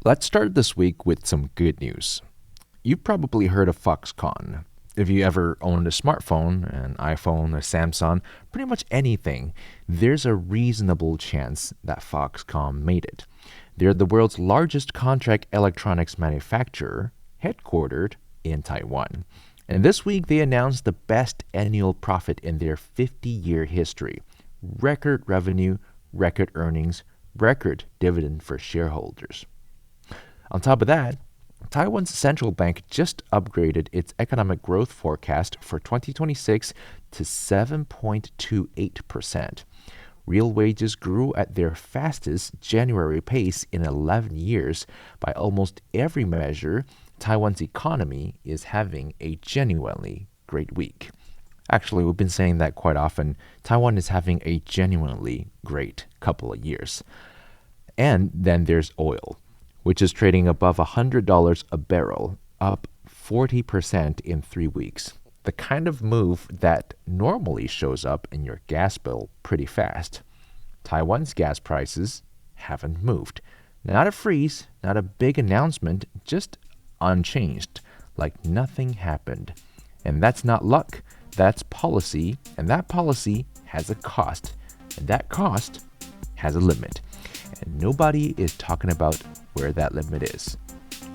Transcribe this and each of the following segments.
Let's start this week with some good news. You've probably heard of Foxconn. If you ever owned a smartphone, an iPhone, a Samsung, pretty much anything, there's a reasonable chance that Foxconn made it. They're the world's largest contract electronics manufacturer, headquartered in Taiwan. And this week they announced the best annual profit in their 50-year history. Record revenue, record earnings, record dividend for shareholders. On top of that, Taiwan's central bank just upgraded its economic growth forecast for 2026 to 7.28%. Real wages grew at their fastest January pace in 11 years. By almost every measure, Taiwan's economy is having a genuinely great week. Actually, we've been saying that quite often. Taiwan is having a genuinely great couple of years. And then there's oil, which is trading above $100 a barrel, up 40% in 3 weeks. The kind of move that normally shows up in your gas bill pretty fast. Taiwan's gas prices haven't moved. Not a freeze, not a big announcement, just unchanged, like nothing happened. And that's not luck, that's policy, and that policy has a cost, and that cost has a limit. And nobody is talking about where that limit is.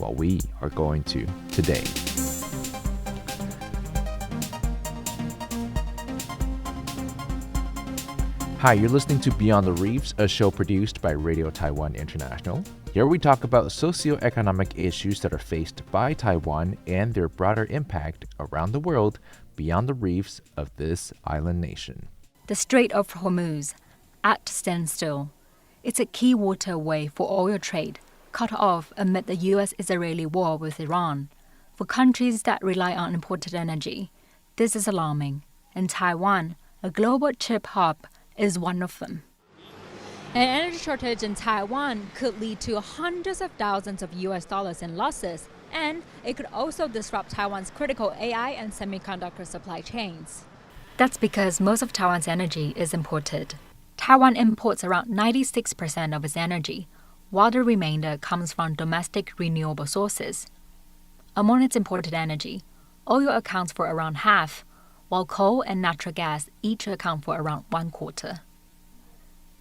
Well, we are going to today. Hi, you're listening to Beyond the Reefs, a show produced by Radio Taiwan International. Here we talk about socioeconomic issues that are faced by Taiwan and their broader impact around the world beyond the reefs of this island nation. The Strait of Hormuz, at standstill. It's a key waterway for oil trade, cut off amid the U.S.-Israeli war with Iran. For countries that rely on imported energy, this is alarming. And Taiwan, a global chip hub, is one of them. An energy shortage in Taiwan could lead to hundreds of thousands of U.S. dollars in losses, and it could also disrupt Taiwan's critical AI and semiconductor supply chains. That's because most of Taiwan's energy is imported. Taiwan imports around 96% of its energy, while the remainder comes from domestic renewable sources. Among its imported energy, oil accounts for around half, while coal and natural gas each account for around 1/4.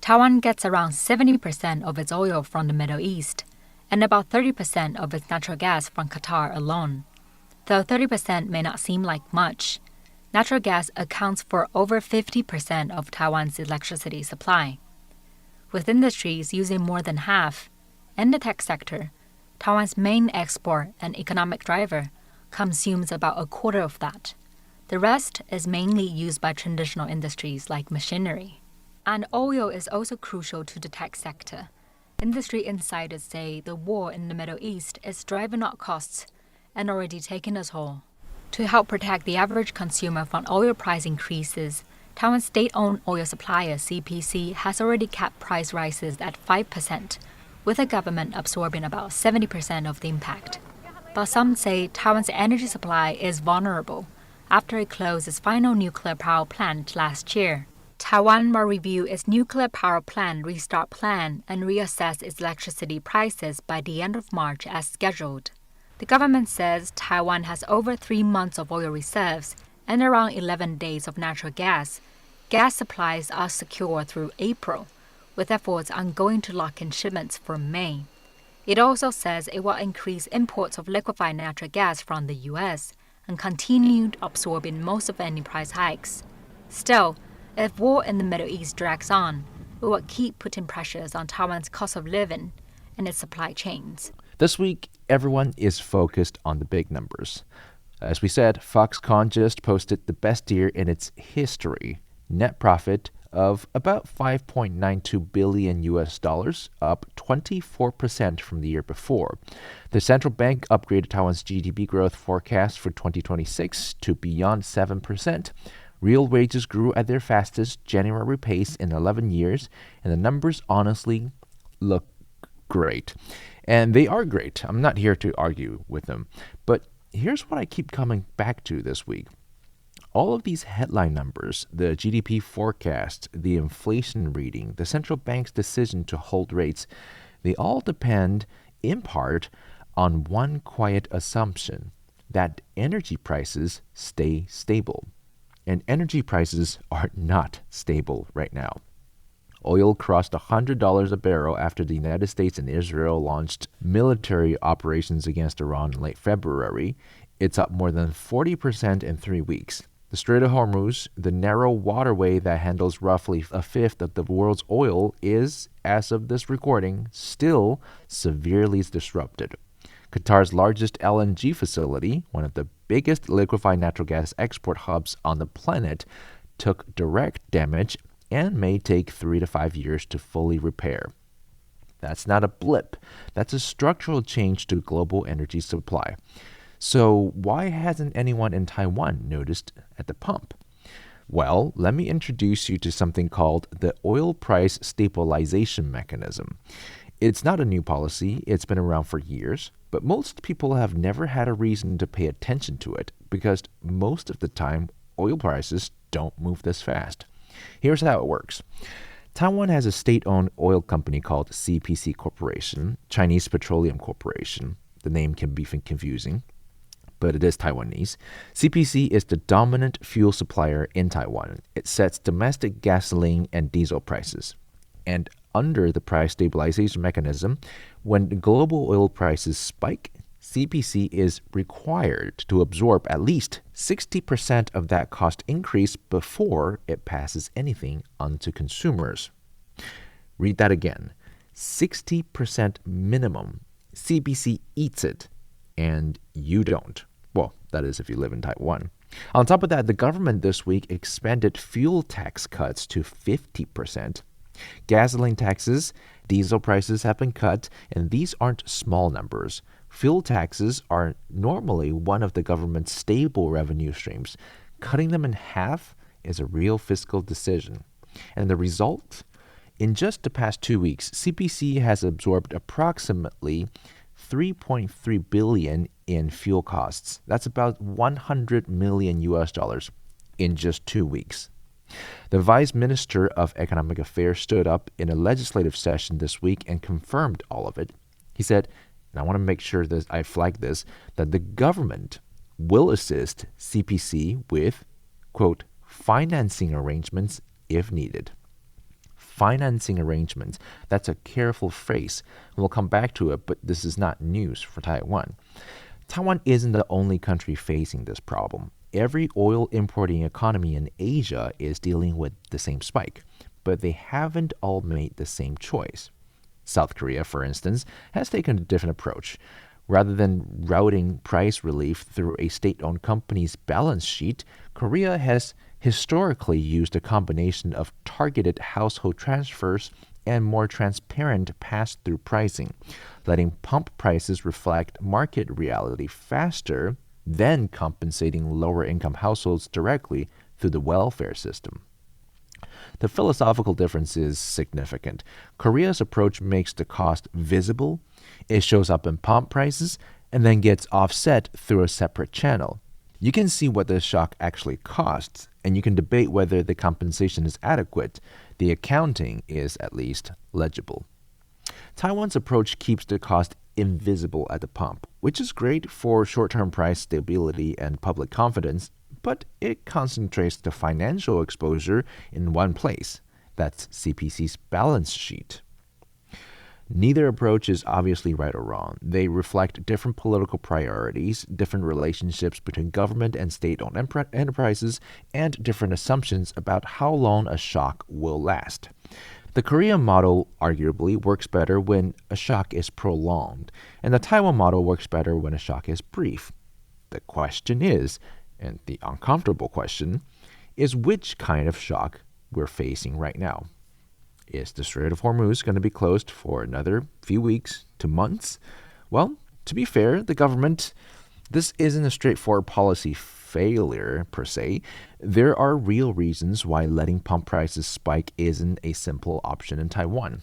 Taiwan gets around 70% of its oil from the Middle East, and about 30% of its natural gas from Qatar alone. Though 30% may not seem like much, natural gas accounts for over 50% of Taiwan's electricity supply. With industries using more than half, and the tech sector, Taiwan's main export and economic driver, consumes about a quarter of that. The rest is mainly used by traditional industries like machinery. And oil is also crucial to the tech sector. Industry insiders say the war in the Middle East is driving up costs and already taking a toll. To help protect the average consumer from oil price increases, Taiwan's state-owned oil supplier CPC has already capped price rises at 5%, with the government absorbing about 70% of the impact. But some say Taiwan's energy supply is vulnerable after it closed its final nuclear power plant last year. Taiwan will review its nuclear power plant restart plan and reassess its electricity prices by the end of March as scheduled. The government says Taiwan has over 3 months of oil reserves and around 11 days of natural gas. Gas supplies are secure through April, with efforts ongoing to lock in shipments for May. It also says it will increase imports of liquefied natural gas from the U.S. and continue absorbing most of any price hikes. Still, if war in the Middle East drags on, it will keep putting pressures on Taiwan's cost of living and its supply chains. This week, everyone is focused on the big numbers. As we said, Foxconn just posted the best year in its history. Net profit of about 5.92 billion US dollars, up 24% from the year before. The central bank upgraded Taiwan's GDP growth forecast for 2026 to beyond 7%. Real wages grew at their fastest January pace in 11 years, and the numbers honestly look great. And they are great. I'm not here to argue with them. But here's what I keep coming back to this week. All of these headline numbers, the GDP forecast, the inflation reading, the central bank's decision to hold rates, they all depend in part on one quiet assumption that energy prices stay stable. And energy prices are not stable right now. Oil crossed $100 a barrel after the United States and Israel launched military operations against Iran in late February. It's up more than 40% in 3 weeks. The Strait of Hormuz, the narrow waterway that handles roughly a fifth of the world's oil, is, as of this recording, still severely disrupted. Qatar's largest LNG facility, one of the biggest liquefied natural gas export hubs on the planet, took direct damage and may take 3 to 5 years to fully repair. That's not a blip. That's a structural change to global energy supply. So why hasn't anyone in Taiwan noticed at the pump? Well, let me introduce you to something called the Oil Price Stabilization Mechanism. It's not a new policy. It's been around for years, but most people have never had a reason to pay attention to it because most of the time, oil prices don't move this fast. Here's how it works. Taiwan has a state-owned oil company called CPC Corporation, Chinese Petroleum Corporation. The name can be confusing, but it is Taiwanese. CPC is the dominant fuel supplier in Taiwan. It sets domestic gasoline and diesel prices. And under the price stabilization mechanism, when global oil prices spike, CPC is required to absorb at least 60% of that cost increase before it passes anything on to consumers. Read that again. 60% minimum. CPC eats it, and you don't. Well, that is if you live in Taiwan. On top of that, the government this week expanded fuel tax cuts to 50%. Gasoline taxes, diesel prices have been cut, and these aren't small numbers. Fuel taxes are normally one of the government's stable revenue streams. Cutting them in half is a real fiscal decision. And the result? In just the past 2 weeks, CPC has absorbed approximately $3.3 billion in fuel costs. That's about 100 million US dollars in just 2 weeks. The Vice Minister of Economic Affairs stood up in a legislative session this week and confirmed all of it. He said, and I want to make sure that I flag this, that the government will assist CPC with, quote, financing arrangements if needed. Financing arrangements. That's a careful phrase. We'll come back to it, but this is not news for Taiwan. Taiwan isn't the only country facing this problem. Every oil importing economy in Asia is dealing with the same spike, but they haven't all made the same choice. South Korea, for instance, has taken a different approach. Rather than routing price relief through a state-owned company's balance sheet, Korea has historically used a combination of targeted household transfers and more transparent pass-through pricing, letting pump prices reflect market reality faster than compensating lower-income households directly through the welfare system. The philosophical difference is significant. Korea's approach makes the cost visible, it shows up in pump prices, and then gets offset through a separate channel. You can see what the shock actually costs, and you can debate whether the compensation is adequate. The accounting is at least legible. Taiwan's approach keeps the cost invisible at the pump, which is great for short-term price stability and public confidence, but it concentrates the financial exposure in one place. That's CPC's balance sheet. Neither approach is obviously right or wrong. They reflect different political priorities, different relationships between government and state-owned enterprises, and different assumptions about how long a shock will last. The Korean model arguably works better when a shock is prolonged, and the Taiwan model works better when a shock is brief. The question is, and the uncomfortable question, is which kind of shock we're facing right now. Is the Strait of Hormuz going to be closed for another few weeks to months? Well, to be fair, the government, this isn't a straightforward policy failure per se. There are real reasons why letting pump prices spike isn't a simple option in Taiwan.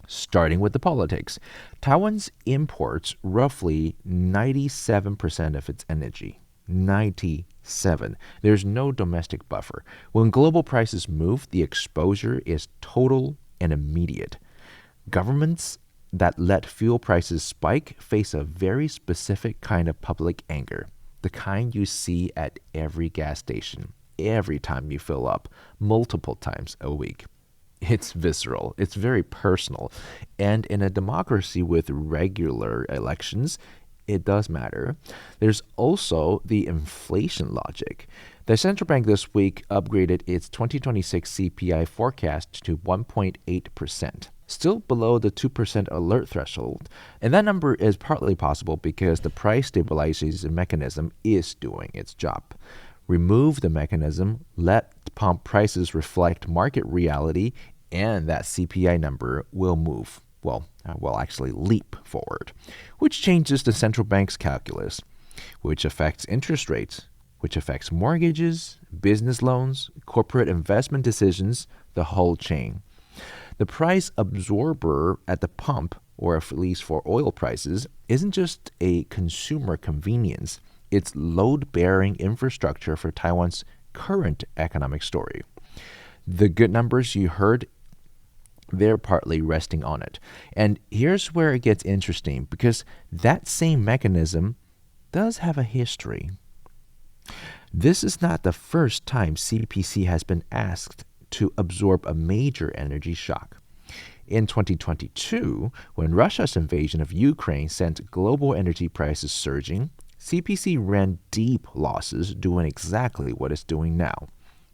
Starting with the politics, Taiwan's imports roughly 97% of its energy. 97. There's no domestic buffer. When global prices move, the exposure is total and immediate. Governments that let fuel prices spike face a very specific kind of public anger, the kind you see at every gas station, every time you fill up, multiple times a week. It's visceral, it's very personal, and in a democracy with regular elections, it does matter. There's also the inflation logic. The central bank this week upgraded its 2026 CPI forecast to 1.8%, still below the 2% alert threshold. And that number is partly possible because the price stabilization mechanism is doing its job. Remove the mechanism, let pump prices reflect market reality, and that CPI number will move. Actually leap forward, which changes the central bank's calculus, which affects interest rates, which affects mortgages, business loans, corporate investment decisions, the whole chain. The price absorber at the pump, or at least for oil prices, isn't just a consumer convenience. It's load-bearing infrastructure for Taiwan's current economic story. The good numbers you heard, they're partly resting on it. And here's where it gets interesting, because that same mechanism does have a history. This is not the first time CPC has been asked to absorb a major energy shock. In 2022, when Russia's invasion of Ukraine sent global energy prices surging, CPC ran deep losses doing exactly what it's doing now.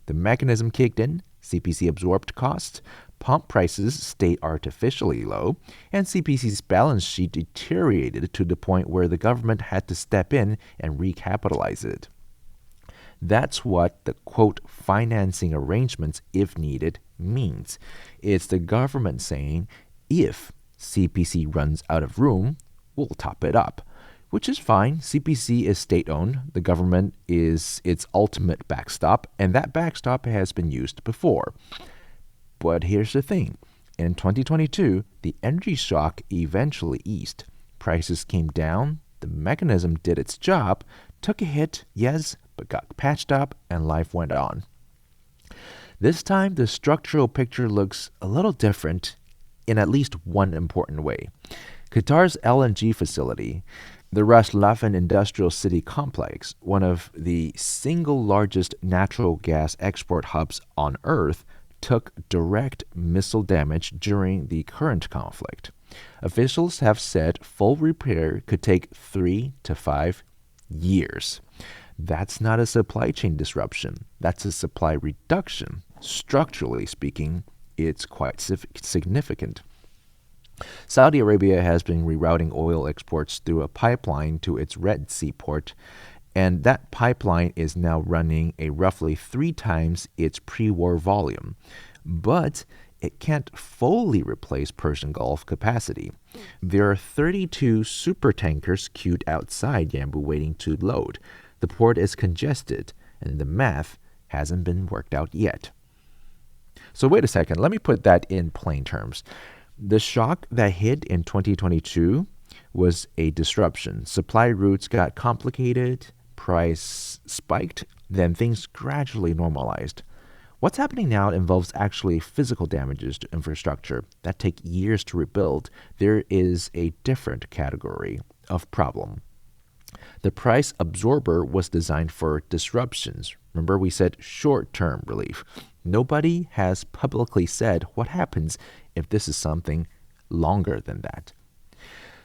The mechanism kicked in, CPC absorbed costs, pump prices stayed artificially low, and CPC's balance sheet deteriorated to the point where the government had to step in and recapitalize it. That's what the, quote, financing arrangements, if needed, means. It's the government saying, if CPC runs out of room, we'll top it up. Which is fine. CPC is state-owned. The government is its ultimate backstop, and that backstop has been used before. But here's the thing. In 2022, the energy shock eventually eased. Prices came down, the mechanism did its job, took a hit, yes, but got patched up, and life went on. This time, the structural picture looks a little different in at least one important way. Qatar's LNG facility, the Ras Laffan Industrial City Complex, one of the single largest natural gas export hubs on Earth, took direct missile damage during the current conflict. Officials have said full repair could take 3 to 5 years. That's not a supply chain disruption. That's a supply reduction. Structurally speaking, it's quite significant. Saudi Arabia has been rerouting oil exports through a pipeline to its Red Sea port, and that pipeline is now running a roughly 3 times its pre-war volume. But it can't fully replace Persian Gulf capacity. There are 32 supertankers queued outside Yanbu waiting to load. The port is congested, and the math hasn't been worked out yet. So wait a second, let me put that in plain terms. The shock that hit in 2022 was a disruption. Supply routes got complicated, price spiked, then things gradually normalized. What's happening now involves actually physical damages to infrastructure that take years to rebuild. There is a different category of problem. The price absorber was designed for disruptions. Remember, we said short-term relief. Nobody has publicly said what happens if this is something longer than that.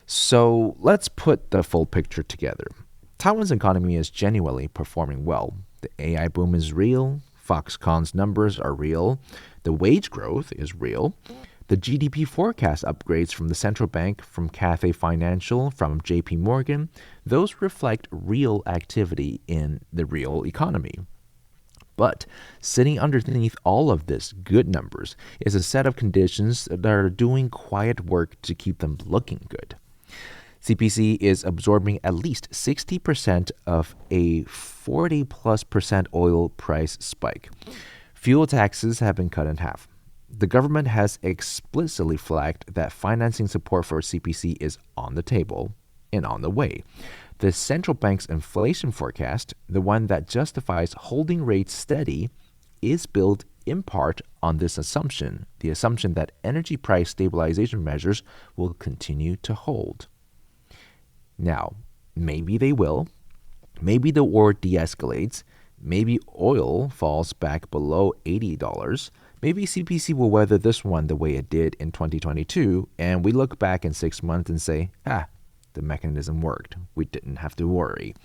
So let's put the full picture together. Taiwan's economy is genuinely performing well. The AI boom is real. Foxconn's numbers are real. The wage growth is real. The GDP forecast upgrades from the central bank, from Cathay Financial, from JP Morgan, those reflect real activity in the real economy. But sitting underneath all of this good numbers is a set of conditions that are doing quiet work to keep them looking good. CPC is absorbing at least 60% of a 40+% oil price spike. Fuel taxes have been cut in half. The government has explicitly flagged that financing support for CPC is on the table and on the way. The central bank's inflation forecast, the one that justifies holding rates steady, is built in part on this assumption, the assumption that energy price stabilization measures will continue to hold. Now, maybe they will. Maybe the war de-escalates. Maybe oil falls back below $80. Maybe CPC will weather this one the way it did in 2022, and we look back in 6 months and say, the mechanism worked. We didn't have to worry.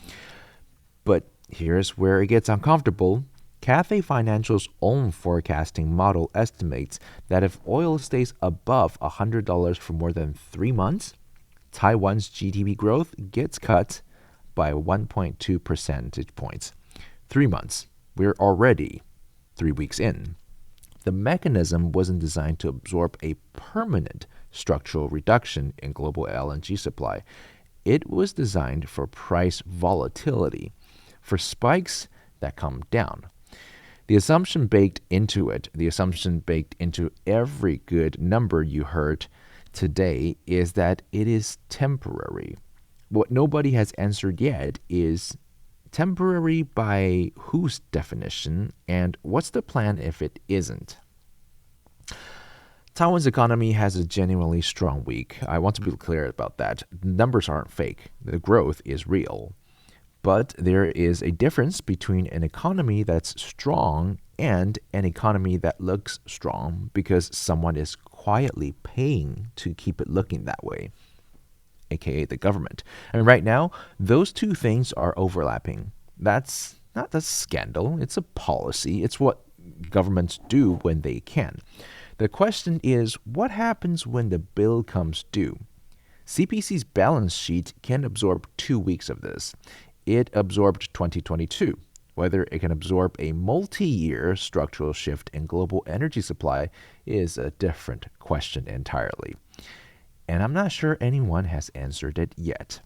But here's where it gets uncomfortable. Cathay Financial's own forecasting model estimates that if oil stays above $100 for more than 3 months, Taiwan's GDP growth gets cut by 1.2 percentage points. 3 months. We're already 3 weeks in. The mechanism wasn't designed to absorb a permanent structural reduction in global LNG supply. It was designed for price volatility, for spikes that come down. The assumption baked into every good number you heard today is that it is temporary. What nobody has answered yet is temporary by whose definition, and what's the plan if it isn't? Taiwan's economy has a genuinely strong week. I want to be clear about that. The numbers aren't fake. The growth is real. But there is a difference between an economy that's strong and an economy that looks strong because someone is quietly paying to keep it looking that way, aka the government. And right now, those two things are overlapping. That's not a scandal. It's a policy. It's what governments do when they can. The question is, what happens when the bill comes due? CPC's balance sheet can absorb 2 weeks of this. It absorbed 2022. Whether it can absorb a multi-year structural shift in global energy supply is a different question entirely. And I'm not sure anyone has answered it yet.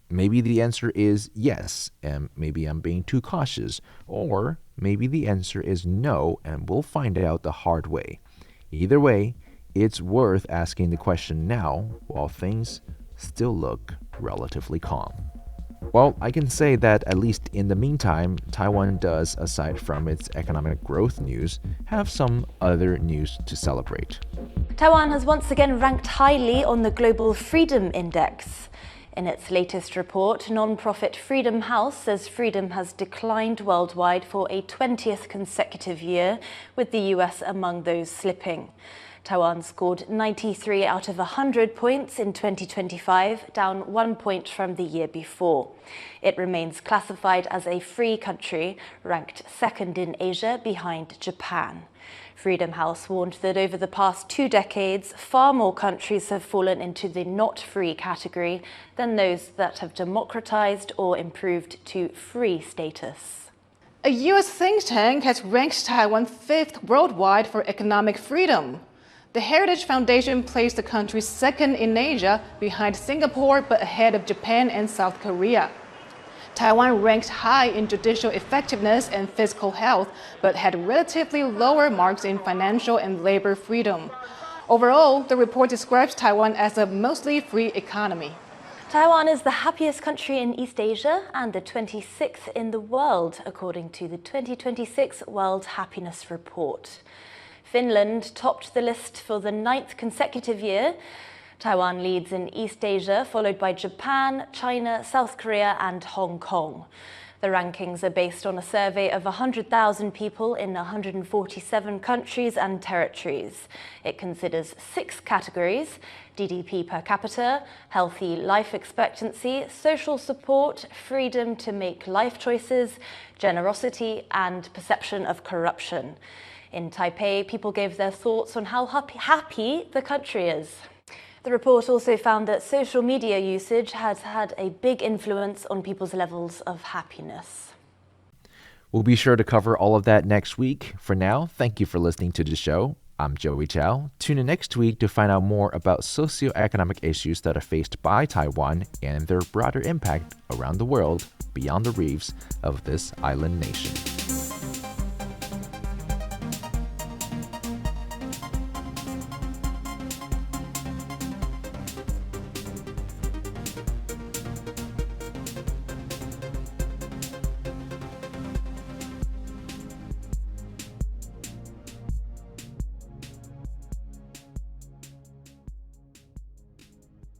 Maybe the answer is yes, and maybe I'm being too cautious. Or maybe the answer is no, and we'll find out the hard way. Either way, it's worth asking the question now while things still look relatively calm. Well, I can say that at least in the meantime, Taiwan does, aside from its economic growth news, have some other news to celebrate. Taiwan has once again ranked highly on the Global Freedom Index. In its latest report, non-profit Freedom House says freedom has declined worldwide for a 20th consecutive year, with the US among those slipping. Taiwan scored 93 out of 100 points in 2025, down 1 point from the year before. It remains classified as a free country, ranked second in Asia behind Japan. Freedom House warned that over the past 2 decades, far more countries have fallen into the not free category than those that have democratized or improved to free status. A U.S. think tank has ranked Taiwan 5th worldwide for economic freedom. The Heritage Foundation placed the country second in Asia, behind Singapore but ahead of Japan and South Korea. Taiwan ranked high in judicial effectiveness and fiscal health, but had relatively lower marks in financial and labor freedom. Overall, the report describes Taiwan as a mostly free economy. Taiwan is the happiest country in East Asia and the 26th in the world, according to the 2026 World Happiness Report. Finland topped the list for the 9th consecutive year. Taiwan leads in East Asia, followed by Japan, China, South Korea and Hong Kong. The rankings are based on a survey of 100,000 people in 147 countries and territories. It considers 6 categories: GDP per capita, healthy life expectancy, social support, freedom to make life choices, generosity and perception of corruption. In Taipei, people gave their thoughts on how happy the country is. The report also found that social media usage has had a big influence on people's levels of happiness. We'll be sure to cover all of that next week. For now, thank you for listening to the show. I'm Joey Chow. Tune in next week to find out more about socioeconomic issues that are faced by Taiwan and their broader impact around the world beyond the reefs of this island nation.